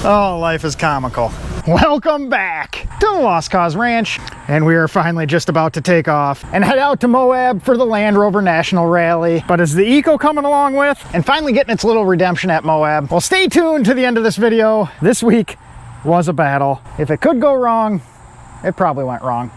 Oh, life is comical. Welcome back to the Lost Cause Ranch, and we are finally just about to take off and head out to Moab for the Land Rover National Rally. But is the Eco coming along with and finally getting its little redemption at Moab? Well, stay tuned to the end of this video. This week was a battle. If it could go wrong, it probably went wrong.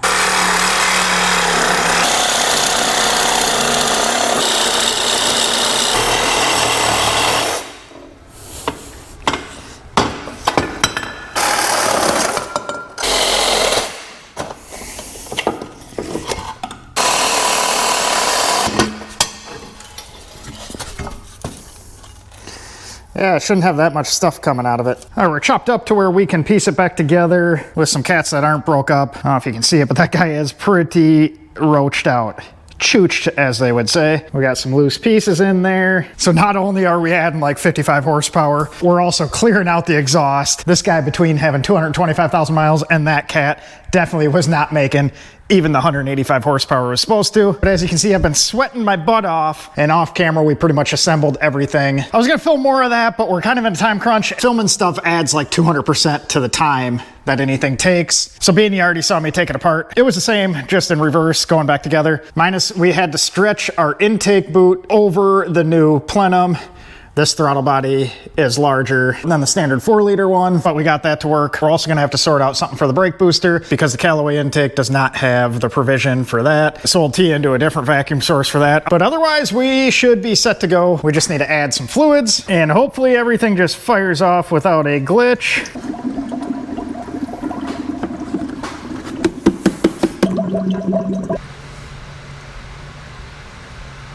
Yeah, it shouldn't have that much stuff coming out of it. All right, we're chopped up to where we can piece it back together with some cats that aren't broke up. I don't know if you can see it, but that guy is pretty roached out. Chooched, as they would say. We got some loose pieces in there. So not only are we adding like 55 horsepower, we're also clearing out the exhaust. This guy, between having 225,000 miles and that cat, definitely was not making even the 185 horsepower was supposed to. But as you can see, I've been sweating my butt off, and off camera, we pretty much assembled everything. I was gonna film more of that, but we're kind of in a time crunch. Filming stuff adds like 200% to the time that anything takes. So being you already saw me take it apart, it was the same, just in reverse, going back together. Minus we had to stretch our intake boot over the new plenum. This throttle body is larger than the standard 4-liter one, but we got that to work. We're also gonna have to sort out something for the brake booster because the Callaway intake does not have the provision for that. Sold T into a different vacuum source for that. But otherwise, we should be set to go. We just need to add some fluids, and hopefully everything just fires off without a glitch.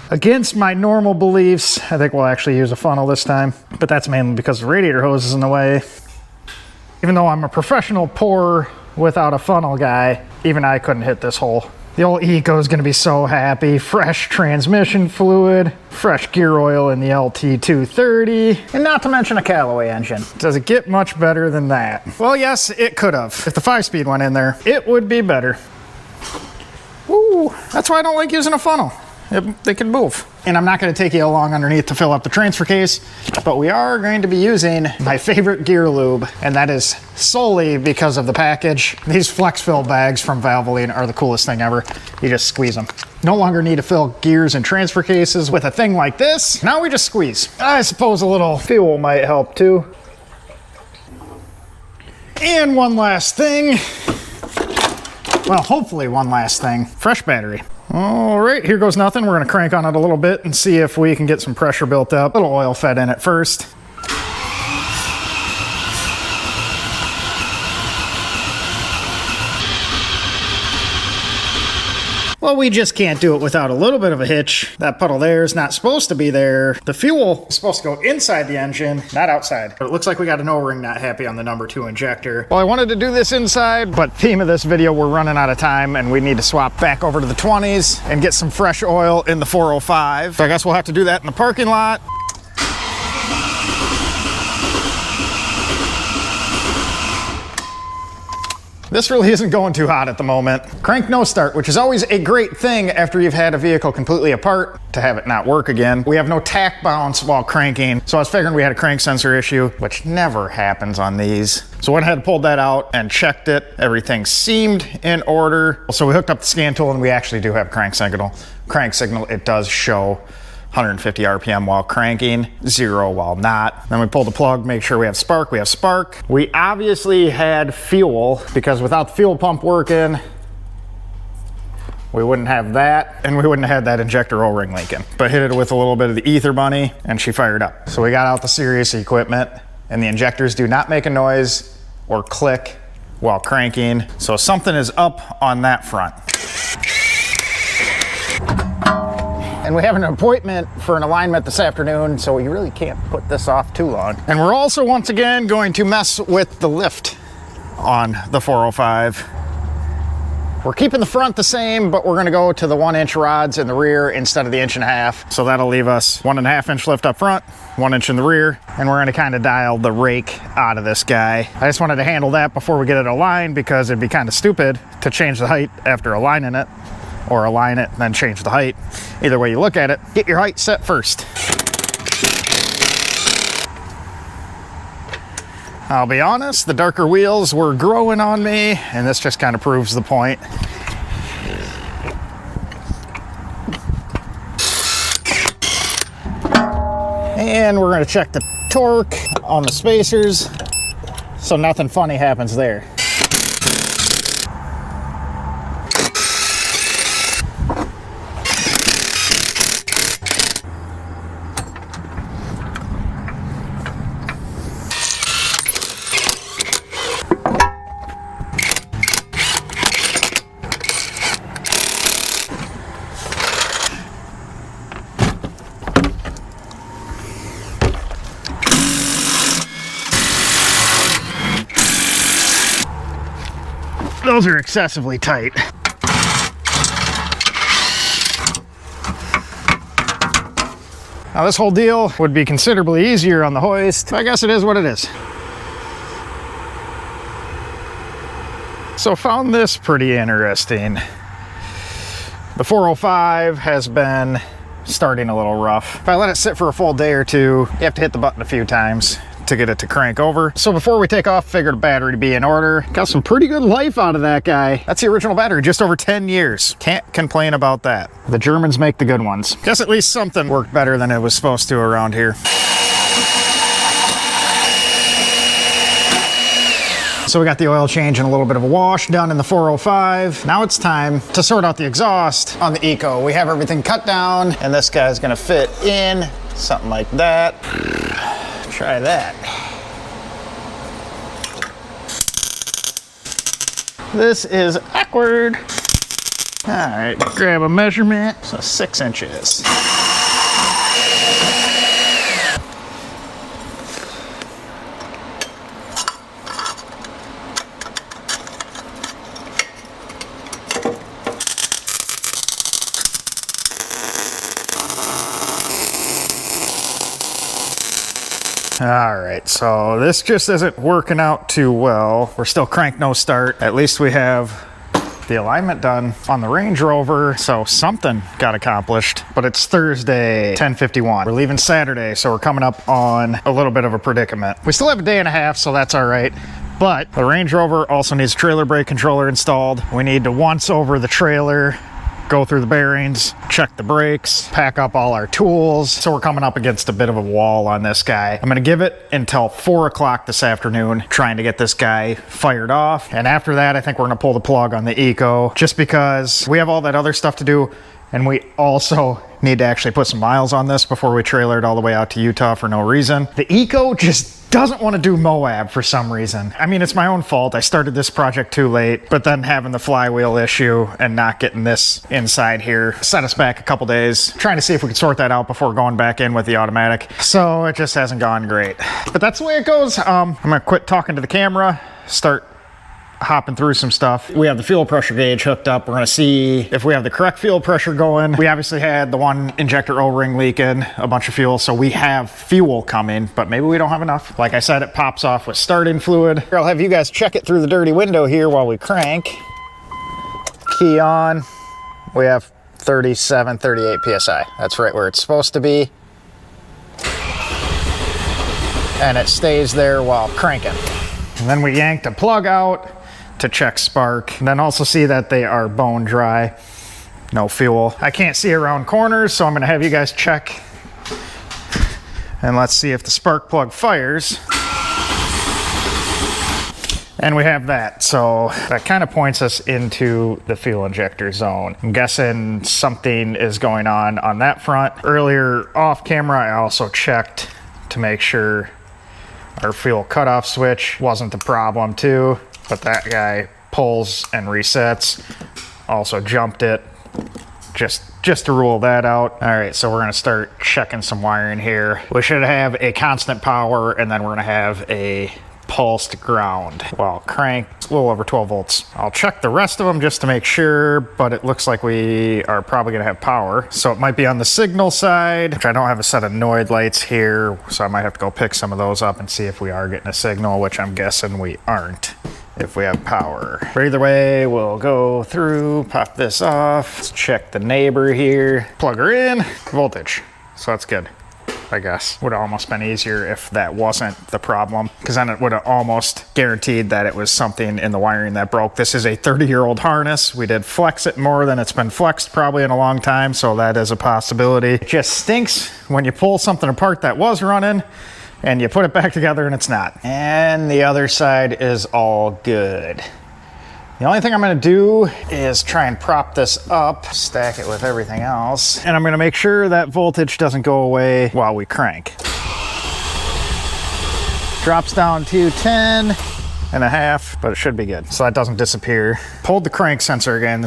Against my normal beliefs, I think we'll actually use a funnel this time, but that's mainly because the radiator hose is in the way. Even though I'm a professional pourer without a funnel guy, even I couldn't hit this hole. The old Eco is gonna be so happy. Fresh transmission fluid, fresh gear oil in the LT230, and not to mention a Callaway engine. Does it get much better than that? Well, yes, it could have. If the 5-speed went in there, it would be better. Woo, that's why I don't like using a funnel. They can move. And I'm not going to take you along underneath to fill up the transfer case, but we are going to be using my favorite gear lube, and that is solely because of the package. These flex fill bags from Valvoline are the coolest thing ever. You just squeeze them. No longer need to fill gears and transfer cases with a thing like this. Now we just squeeze. I suppose a little fuel might help too. And one last thing. Well, hopefully one last thing. Fresh battery. All right, here goes nothing. We're gonna crank on it a little bit and see if we can get some pressure built up. A little oil fed in it first. Well, we just can't do it without a little bit of a hitch. That puddle there is not supposed to be there. The fuel is supposed to go inside the engine, not outside. But it looks like we got an O-ring not happy on the number 2 injector. Well, I wanted to do this inside, but theme of this video, we're running out of time and we need to swap back over to the 20s and get some fresh oil in the 405. So I guess we'll have to do that in the parking lot. This really isn't going too hot at the moment. Crank no start, which is always a great thing after you've had a vehicle completely apart to have it not work again. We have no tack bounce while cranking, so I was figuring we had a crank sensor issue, which never happens on these. So I went ahead and pulled that out and checked it. Everything seemed in order. So we hooked up the scan tool and we actually do have crank signal. It does show 150 RPM while cranking, 0 while not. Then we pull the plug, make sure we have spark. We have spark. We obviously had fuel because without the fuel pump working, we wouldn't have that, and we wouldn't have had that injector O-ring leaking. But hit it with a little bit of the ether bunny, and she fired up. So we got out the serious equipment, and the injectors do not make a noise or click while cranking. So something is up on that front. And we have an appointment for an alignment this afternoon, so we really can't put this off too long. And we're also once again going to mess with the lift on the 405. We're keeping the front the same, but we're gonna go to the 1-inch rods in the rear instead of the 1.5 inch. So that'll leave us 1.5-inch lift up front, 1 inch in the rear, and we're gonna kind of dial the rake out of this guy. I just wanted to handle that before we get it aligned because it'd be kind of stupid to change the height after aligning it, or align it and then change the height. Either way you look at it, get your height set first. I'll be honest, the darker wheels were growing on me, and this just kind of proves the point. And we're going to check the torque on the spacers, so nothing funny happens there. Those are excessively tight. Now this whole deal would be considerably easier on the hoist. I guess it is what it is. So found this pretty interesting. The 405 has been starting a little rough. If I let it sit for a full day or two, you have to hit the button a few times to get it to crank over. So before we take off, figured a battery to be in order. Got some pretty good life out of that guy. That's the original battery, just over 10 years. Can't complain about that. The Germans make the good ones. Guess at least something worked better than it was supposed to around here. So we got the oil change and a little bit of a wash done in the 405. Now it's time to sort out the exhaust on the Eco. We have everything cut down, and this guy's gonna fit in something like that. Try that. This is awkward. All right, grab a measurement. So 6 inches. All right, so this just isn't working out too well. We're still crank no start. At least we have the alignment done on the Range Rover, so something got accomplished. But it's Thursday, 10:51. We're leaving Saturday, so we're coming up on a little bit of a predicament. We still have a day and a half, so that's all right. But the Range Rover also needs a trailer brake controller installed. We need to once over the trailer, go through the bearings, check the brakes, pack up all our tools. So we're coming up against a bit of a wall on this guy. I'm gonna give it until 4 o'clock this afternoon, trying to get this guy fired off. And after that, I think we're gonna pull the plug on the Eco, just because we have all that other stuff to do. And we also need to actually put some miles on this before we trailer it all the way out to Utah for no reason. The Eco just doesn't want to do Moab for some reason. I mean, it's my own fault. I started this project too late, but then having the flywheel issue and not getting this inside here set us back a couple days, trying to see if we could sort that out before going back in with the automatic. So it just hasn't gone great. But that's the way it goes. I'm gonna quit talking to the camera, start hopping through some stuff. We have the fuel pressure gauge hooked up. We're gonna see if we have the correct fuel pressure going. We obviously had the one injector O-ring leaking a bunch of fuel, so we have fuel coming, but maybe we don't have enough. Like I said, it pops off with starting fluid. Here, I'll have you guys check it through the dirty window here while we crank. Key on. We have 37, 38 PSI. That's right where it's supposed to be. And it stays there while cranking. And then we yanked a plug out to check spark. And then also see that they are bone dry, no fuel. I can't see around corners, so I'm gonna have you guys check. And let's see if the spark plug fires. And we have that, so that kind of points us into the fuel injector zone. I'm guessing something is going on that front. Earlier off camera, I also checked to make sure our fuel cutoff switch wasn't the problem too, but that guy pulls and resets. Also jumped it, just to rule that out. All right, so we're gonna start checking some wiring here. We should have a constant power, and then we're gonna have a pulsed ground. Well, crank, a little over 12 volts. I'll check the rest of them just to make sure, but it looks like we are probably gonna have power. So it might be on the signal side, which I don't have a set of Noid lights here, so I might have to go pick some of those up and see if we are getting a signal, which I'm guessing we aren't if we have power. But either way, we'll go through, pop this off, let's check the neighbor here, plug her in, voltage, so that's good. I guess. Would have almost been easier if that wasn't the problem, because then it would have almost guaranteed that it was something in the wiring that broke. This is a 30-year-old harness. We did flex it more than it's been flexed probably in a long time, so that is a possibility. It just stinks when you pull something apart that was running and you put it back together and it's not. And the other side is all good. The only thing I'm gonna do is try and prop this up, stack it with everything else, and I'm gonna make sure that voltage doesn't go away while we crank. Drops down to 10.5, but it should be good, so that doesn't disappear. Pulled the crank sensor again.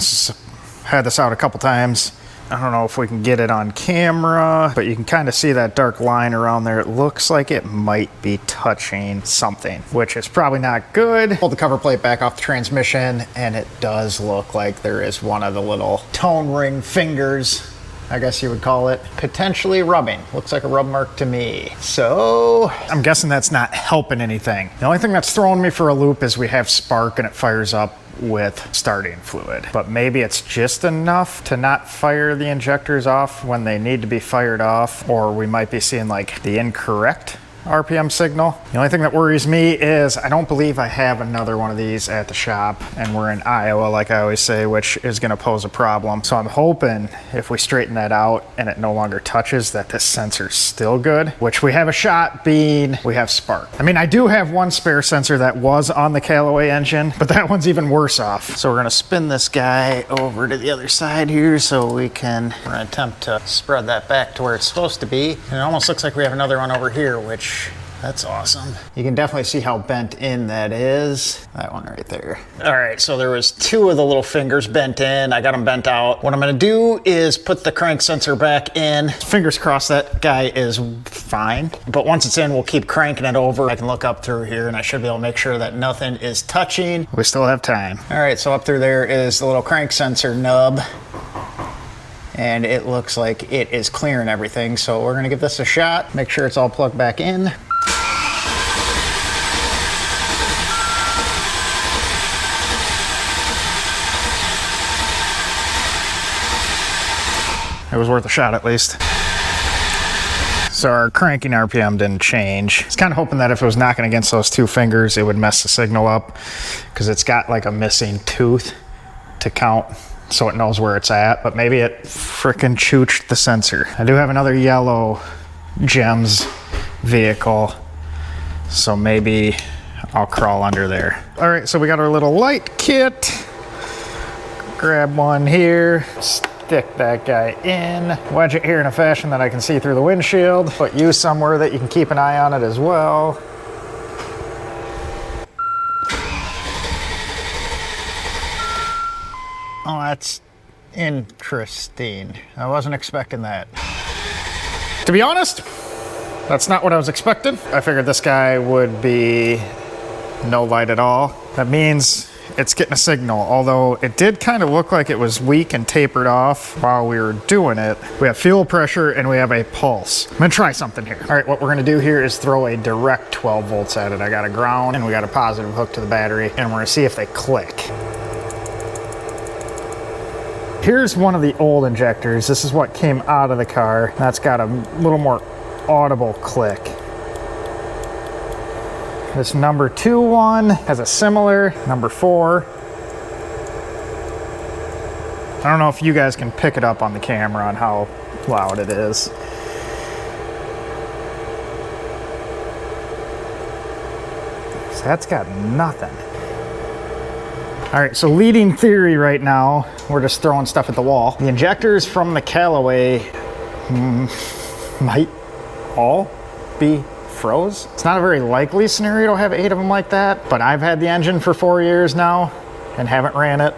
Had this out a couple times. I don't know if we can get it on camera, but you can kind of see that dark line around there. It looks like it might be touching something, which is probably not good. Pull the cover plate back off the transmission, and it does look like there is one of the little tone ring fingers, I guess you would call it, potentially rubbing. Looks like a rub mark to me. So I'm guessing that's not helping anything. The only thing that's throwing me for a loop is we have spark and it fires up with starting fluid, but maybe it's just enough to not fire the injectors off when they need to be fired off, or we might be seeing like the incorrect RPM signal. The only thing that worries me is I don't believe I have another one of these at the shop, and we're in Iowa, like I always say, which is going to pose a problem. So I'm hoping if we straighten that out and it no longer touches, that this sensor's still good, which we have a shot being we have spark. I mean, I do have one spare sensor that was on the Callaway engine, but that one's even worse off. So we're going to spin this guy over to the other side here so we're going to attempt to spread that back to where it's supposed to be. And it almost looks like we have another one over here, which that's awesome. You can definitely see how bent in that is. That one right there. All right, so there was two of the little fingers bent in. I got them bent out. What I'm gonna do is put the crank sensor back in. Fingers crossed that guy is fine. But once it's in, we'll keep cranking it over. I can look up through here and I should be able to make sure that nothing is touching. We still have time. All right, so up through there is the little crank sensor nub. And it looks like it is clearing everything. So we're gonna give this a shot, make sure it's all plugged back in. It was worth a shot at least. So our cranking RPM didn't change. I was kind of hoping that if it was knocking against those two fingers, it would mess the signal up, because it's got like a missing tooth to count so it knows where it's at, but maybe it frickin' chooched the sensor. I do have another yellow GEMS vehicle, so maybe I'll crawl under there. All right, so we got our little light kit. Grab one here, stick that guy in, wedge it here in a fashion that I can see through the windshield, put you somewhere that you can keep an eye on it as well. Oh, that's interesting. I wasn't expecting that. To be honest, that's not what I was expecting. I figured this guy would be no light at all. That means it's getting a signal, although it did kind of look like it was weak and tapered off while we were doing it. We have fuel pressure and we have a pulse. I'm gonna try something here. All right, what we're gonna do here is throw a direct 12 volts at it. I got a ground and we got a positive hook to the battery, and we're gonna see if they click. Here's one of the old injectors. This is what came out of the car. That's got a little more audible click. This number 2 one has a similar number 4. I don't know if you guys can pick it up on the camera on how loud it is. So that's got nothing. All right, so leading theory right now, we're just throwing stuff at the wall. The injectors from the Callaway might all be froze. It's not a very likely scenario to have 8 of them like that, but I've had the engine for 4 years now and haven't ran it.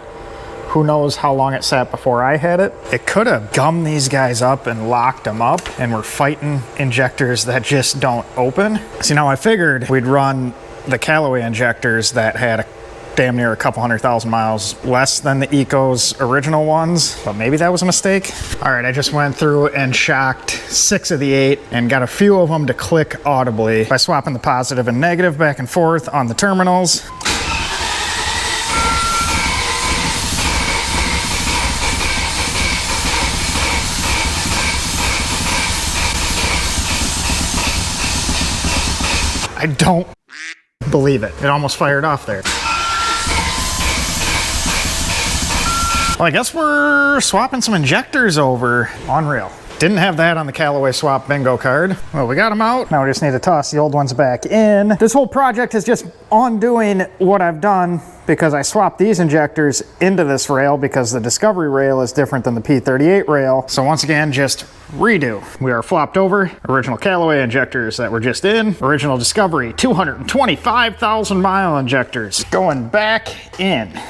Who knows how long it sat before I had it. It could have gummed these guys up and locked them up, and we're fighting injectors that just don't open. So, I figured we'd run the Callaway injectors that had a damn near a couple 100,000 miles less than the Eco's original ones, but maybe that was a mistake. All right, I just went through and shocked 6 of the 8 and got a few of them to click audibly by swapping the positive and negative back and forth on the terminals. I don't believe it. It almost fired off there. Well, I guess we're swapping some injectors over. Unreal. Didn't have that on the Callaway swap bingo card. Well, we got them out. Now we just need to toss the old ones back in. This whole project is just undoing what I've done because I swapped these injectors into this rail because the Discovery rail is different than the P38 rail. So once again, just redo. We are flopped over. Original Callaway injectors that were just in. Original Discovery 225,000 mile injectors going back in.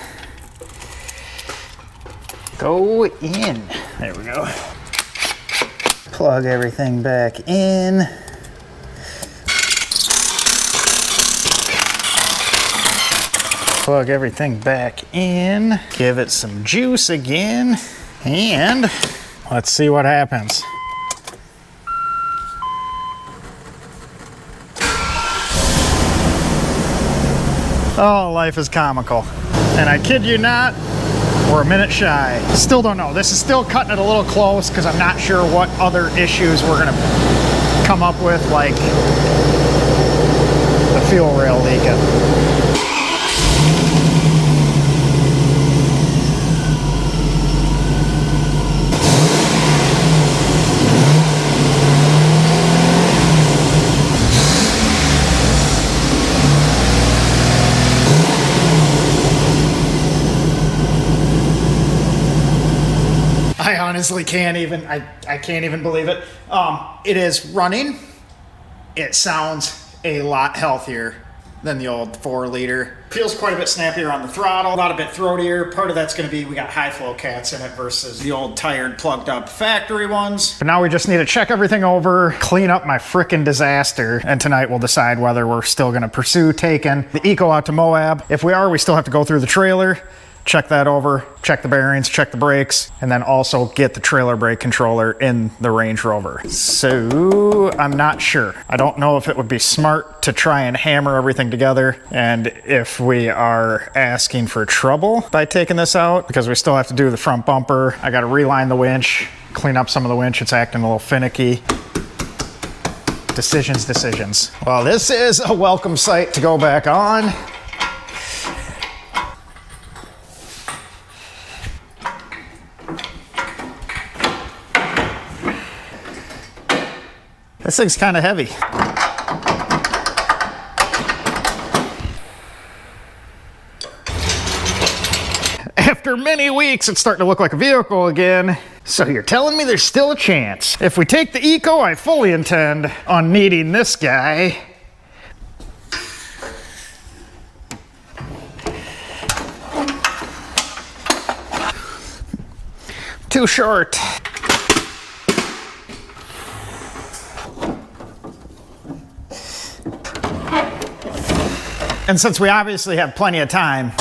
Go in. There we go. Plug everything back in. Plug everything back in. Give it some juice again. And let's see what happens. Oh, life is comical. And I kid you not, we're a minute shy. Still don't know. This is still cutting it a little close because I'm not sure what other issues we're gonna come up with, like the fuel rail leaking. I honestly can't even, I can't even believe it. It is running. It sounds a lot healthier than the old 4-liter. Feels quite a bit snappier on the throttle, a lot a bit throatier. Part of that's gonna be we got high flow cats in it versus the old tired plugged up factory ones. But now we just need to check everything over, clean up my frickin' disaster, and tonight we'll decide whether we're still gonna pursue taking the Eco out to Moab. If we are, we still have to go through the trailer, check that over, check the bearings, check the brakes, and then also get the trailer brake controller in the Range Rover. So I'm not sure. I don't know if it would be smart to try and hammer everything together, and if we are asking for trouble by taking this out, because we still have to do the front bumper. I gotta reline the winch, clean up some of the winch. It's acting a little finicky. Decisions. Well, this is a welcome sight to go back on. This thing's kind of heavy. After many weeks, it's starting to look like a vehicle again. So you're telling me there's still a chance. If we take the Eco, I fully intend on needing this guy. Too short. And since we obviously have plenty of time,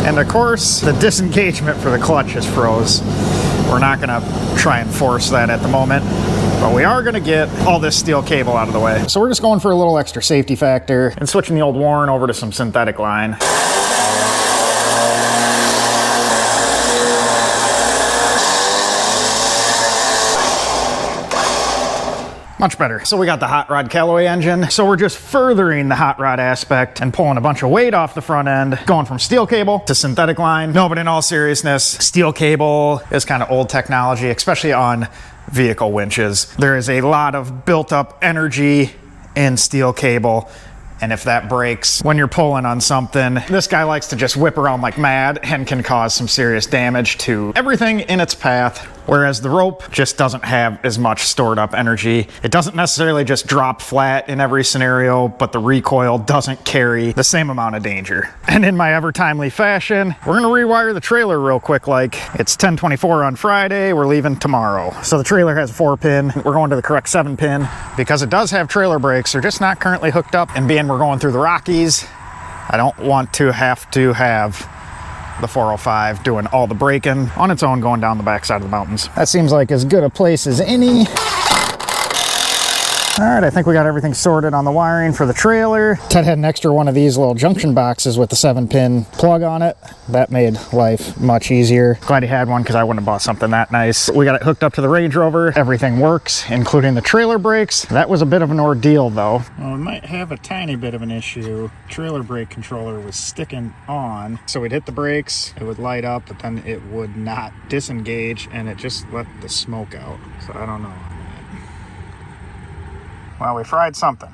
and of course, the disengagement for the clutch is froze. We're not gonna try and force that at the moment, but we are gonna get all this steel cable out of the way. So we're just going for a little extra safety factor and switching the old Warren over to some synthetic line. Much better. So we got the hot rod Callaway engine. So we're just furthering the hot rod aspect and pulling a bunch of weight off the front end, going from steel cable to synthetic line. No, but in all seriousness, steel cable is kind of old technology, especially on vehicle winches. There is a lot of built up energy in steel cable. And if that breaks when you're pulling on something, this guy likes to just whip around like mad and can cause some serious damage to everything in its path. Whereas the rope just doesn't have as much stored up energy. It doesn't necessarily just drop flat in every scenario, but the recoil doesn't carry the same amount of danger. And in my ever timely fashion, we're gonna rewire the trailer real quick. Like, it's 10:24 on Friday, we're leaving tomorrow. So the trailer has a 4-pin, we're going to the correct 7-pin. Because it does have trailer brakes, they're just not currently hooked up. And being we're going through the Rockies, I don't want to have the 405 doing all the braking on its own going down the backside of the mountains. That seems like as good a place as any. All right, I think we got everything sorted on the wiring for the trailer. Ted had an extra one of these little junction boxes with the 7-pin plug on it. That made life much easier. Glad he had one because I wouldn't have bought something that nice. We got it hooked up to the Range Rover. Everything works, including the trailer brakes. That was a bit of an ordeal though. Well, we might have a tiny bit of an issue. Trailer brake controller was sticking on. So we'd hit the brakes, it would light up, but then it would not disengage and it just let the smoke out. So I don't know. Well, we fried something.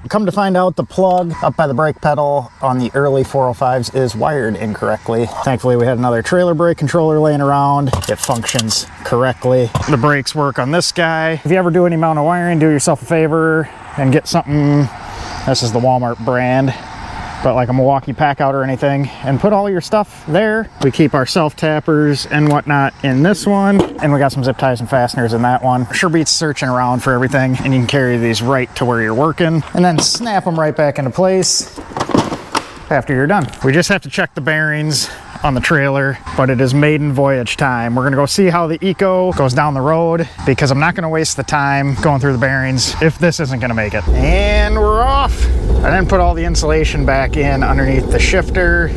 Come to find out, the plug up by the brake pedal on the early 405s is wired incorrectly. Thankfully, we had another trailer brake controller laying around. It functions correctly. The brakes work on this guy. If you ever do any amount of wiring, do yourself a favor and get something. This is the Walmart brand, but like a Milwaukee pack out or anything, and put all your stuff there. We keep our self-tappers and whatnot in this one, and we got some zip ties and fasteners in that one. Sure beats searching around for everything, and you can carry these right to where you're working, and then snap them right back into place after you're done. We just have to check the bearings on the trailer, but it is Maiden voyage time. We're gonna go see how the Eco goes down the road because I'm not gonna waste the time going through the bearings if this isn't gonna make it. And we're off. I didn't put all the insulation back in underneath the shifter,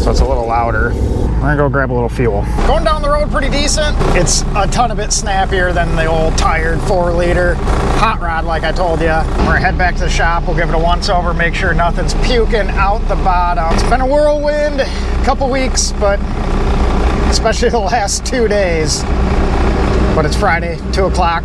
so it's a little louder. We're gonna go grab a little fuel. Going down the road pretty decent. It's a ton of bit snappier than the old tired 4-liter hot rod like I told you. We're gonna head back to the shop. We'll give it a once over, make sure nothing's puking out the bottom. It's been a whirlwind couple weeks, but especially the last 2 days. But it's Friday, 2 o'clock.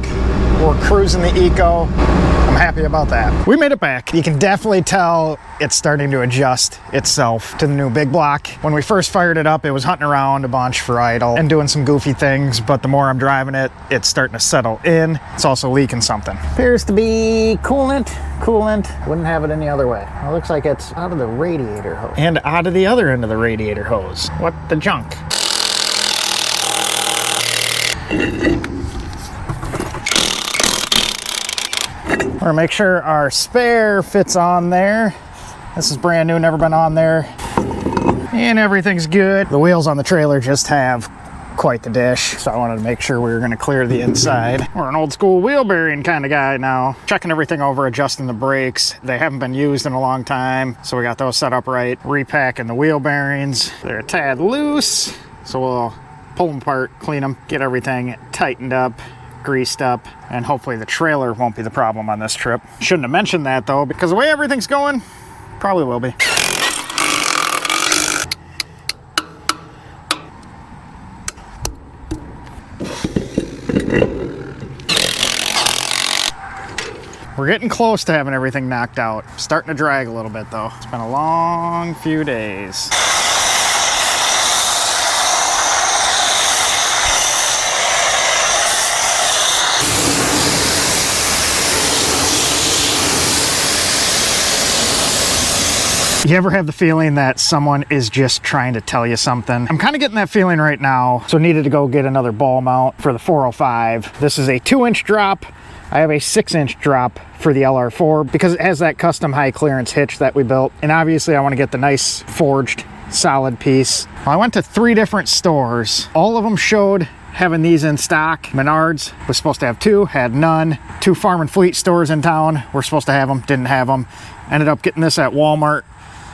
We're cruising the Eco. I'm happy about that. We made it back. You can definitely tell it's starting to adjust itself to the new big block. When we first fired it up, it was hunting around a bunch for idle and doing some goofy things, but the more I'm driving it, it's starting to settle in. It's also leaking something. Appears to be coolant. Wouldn't have it any other way. It looks like it's out of the radiator hose. And out of the other end of the radiator hose. What the junk? We're gonna make sure our spare fits on there. This is brand new, never been on there. And everything's good. The wheels on the trailer just have quite the dish, so I wanted to make sure we were gonna clear the inside. We're an old school wheel bearing kind of guy now. Checking everything over, adjusting the brakes. They haven't been used in a long time, so we got those set up right. Repacking the wheel bearings. They're a tad loose, so we'll pull them apart, clean them, get everything tightened up, greased up, and hopefully the trailer won't be the problem on this trip. Shouldn't have mentioned that though, because the way everything's going, probably will be. We're getting close to having everything knocked out. Starting to drag a little bit though. It's been a long few days. You ever have the feeling that someone is just trying to tell you something? I'm kind of getting that feeling right now, so needed to go get another ball mount for the 405. This is a 2-inch drop. I have a 6-inch drop for the LR4 because it has that custom high clearance hitch that we built. And obviously I want to get the nice forged solid piece. Well, I went to 3 different stores. All of them showed having these in stock. Menards was supposed to have 2, had none. 2 Farm and Fleet stores in town were supposed to have them, didn't have them. Ended up getting this at Walmart.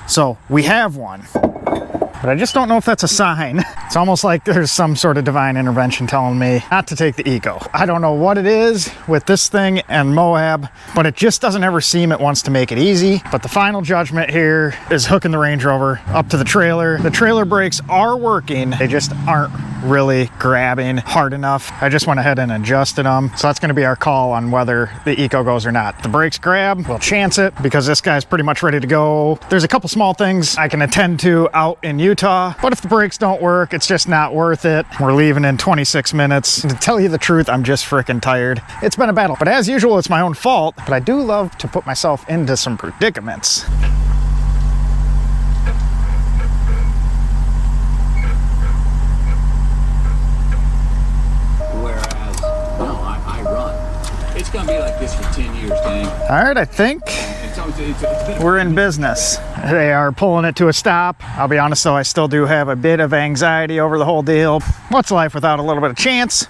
So we have one, but I just don't know if that's a sign. It's almost like there's some sort of divine intervention telling me not to take the Eco. I don't know what it is with this thing and Moab, but it just doesn't ever seem it wants to make it easy. But the final judgment here is hooking the Range Rover up to the trailer. The trailer brakes are working. They just aren't really grabbing hard enough. I just went ahead and adjusted them. So that's gonna be our call on whether the Eco goes or not. The brakes grab, we'll chance it because this guy's pretty much ready to go. There's a couple small things I can attend to out in Utah, but if the brakes don't work, it's just not worth it. We're leaving in 26 minutes. And to tell you the truth, I'm just freaking tired. It's been a battle, but as usual, it's my own fault, but I do love to put myself into some predicaments. It's gonna be like this for 10 years, gang. All right, I think we're in business. They are pulling it to a stop. I'll be honest though, I still do have a bit of anxiety over the whole deal. What's life without a little bit of chance?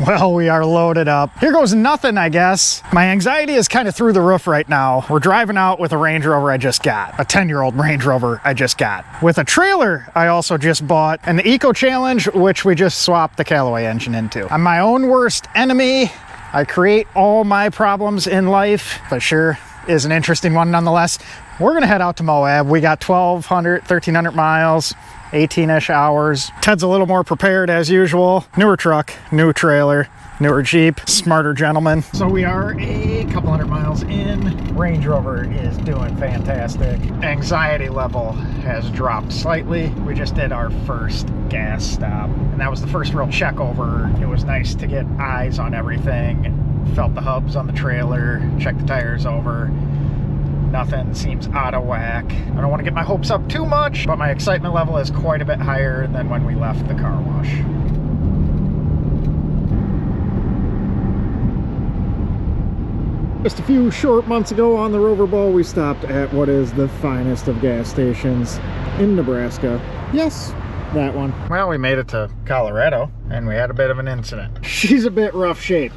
Well, we are loaded up. Here goes nothing, I guess. My anxiety is kind of through the roof right now. We're driving out with a Range Rover I just got. A 10-year-old Range Rover I just got. With a trailer I also just bought. And the Eco Challenge, which we just swapped the Callaway engine into. I'm my own worst enemy. I create all my problems in life, but sure is an interesting one nonetheless. We're gonna head out to Moab. We got 1,300 miles. 18-ish hours. Ted's a little more prepared as usual. Newer truck, new trailer, newer Jeep, smarter gentleman. So we are a couple hundred miles in. Range Rover is doing fantastic. Anxiety level has dropped slightly. We just did our first gas stop, and that was the first real check over. It was nice to get eyes on everything. Felt the hubs on the trailer, checked the tires over. Nothing seems out of whack. I don't want to get my hopes up too much, but my excitement level is quite a bit higher than when we left the car wash. Just a few short months ago on the Rover Bowl, we stopped at what is the finest of gas stations in Nebraska. Yes, that one. Well, we made it to Colorado, and we had a bit of an incident. She's a bit rough shape.